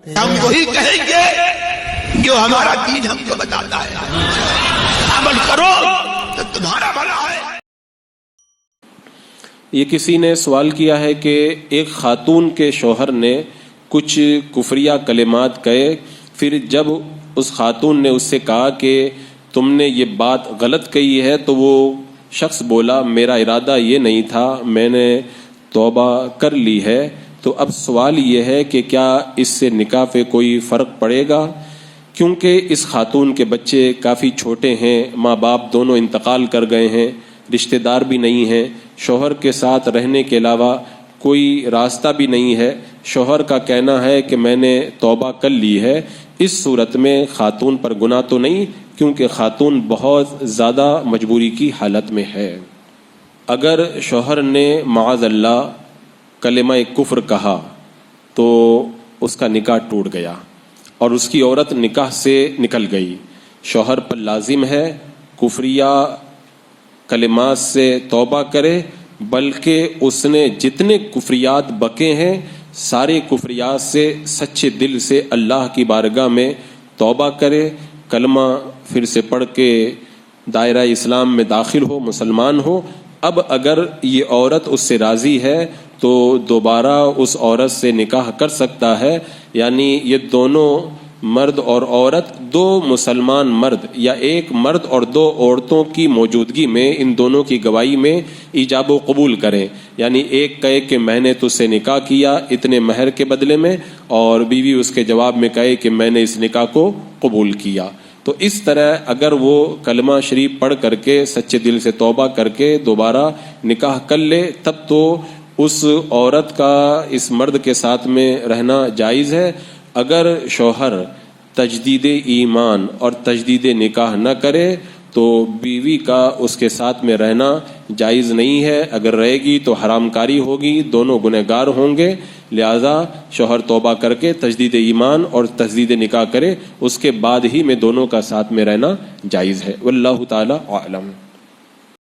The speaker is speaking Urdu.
ہم وہی کہیں گے جو ہمارا دین ہم کو بتاتا ہے، عمل کرو تو تمہارا بھلا ہے۔ یہ کسی نے سوال کیا ہے کہ ایک خاتون کے شوہر نے کچھ کفریہ کلمات کہے، پھر جب اس خاتون نے اس سے کہا کہ تم نے یہ بات غلط کہی ہے تو وہ شخص بولا میرا ارادہ یہ نہیں تھا، میں نے توبہ کر لی ہے۔ تو اب سوال یہ ہے کہ کیا اس سے نکاح پہ کوئی فرق پڑے گا؟ کیونکہ اس خاتون کے بچے کافی چھوٹے ہیں، ماں باپ دونوں انتقال کر گئے ہیں، رشتہ دار بھی نہیں ہیں، شوہر کے ساتھ رہنے کے علاوہ کوئی راستہ بھی نہیں ہے۔ شوہر کا کہنا ہے کہ میں نے توبہ کر لی ہے۔ اس صورت میں خاتون پر گناہ تو نہیں، کیونکہ خاتون بہت زیادہ مجبوری کی حالت میں ہے۔ اگر شوہر نے معاذ اللہ کلمہ کفر کہا تو اس کا نکاح ٹوٹ گیا اور اس کی عورت نکاح سے نکل گئی، شوہر پر لازم ہے کفریہ کلمات سے توبہ کرے، بلکہ اس نے جتنے کفریات بکے ہیں سارے کفریات سے سچے دل سے اللہ کی بارگاہ میں توبہ کرے، کلمہ پھر سے پڑھ کے دائرہ اسلام میں داخل ہو، مسلمان ہو۔ اب اگر یہ عورت اس سے راضی ہے تو دوبارہ اس عورت سے نکاح کر سکتا ہے، یعنی یہ دونوں مرد اور عورت، دو مسلمان مرد یا ایک مرد اور دو عورتوں کی موجودگی میں ان دونوں کی گواہی میں ایجاب و قبول کریں، یعنی ایک کہے کہ میں نے تجھ سے نکاح کیا اتنے مہر کے بدلے میں، اور بیوی اس کے جواب میں کہے کہ میں نے اس نکاح کو قبول کیا۔ تو اس طرح اگر وہ کلمہ شریف پڑھ کر کے سچے دل سے توبہ کر کے دوبارہ نکاح کر لے، تب تو اس عورت کا اس مرد کے ساتھ میں رہنا جائز ہے۔ اگر شوہر تجدید ایمان اور تجدید نکاح نہ کرے تو بیوی کا اس کے ساتھ میں رہنا جائز نہیں ہے، اگر رہے گی تو حرام کاری ہوگی، دونوں گنہگار ہوں گے۔ لہذا شوہر توبہ کر کے تجدید ایمان اور تجدید نکاح کرے، اس کے بعد ہی میں دونوں کا ساتھ میں رہنا جائز ہے۔ واللہ تعالی اعلم۔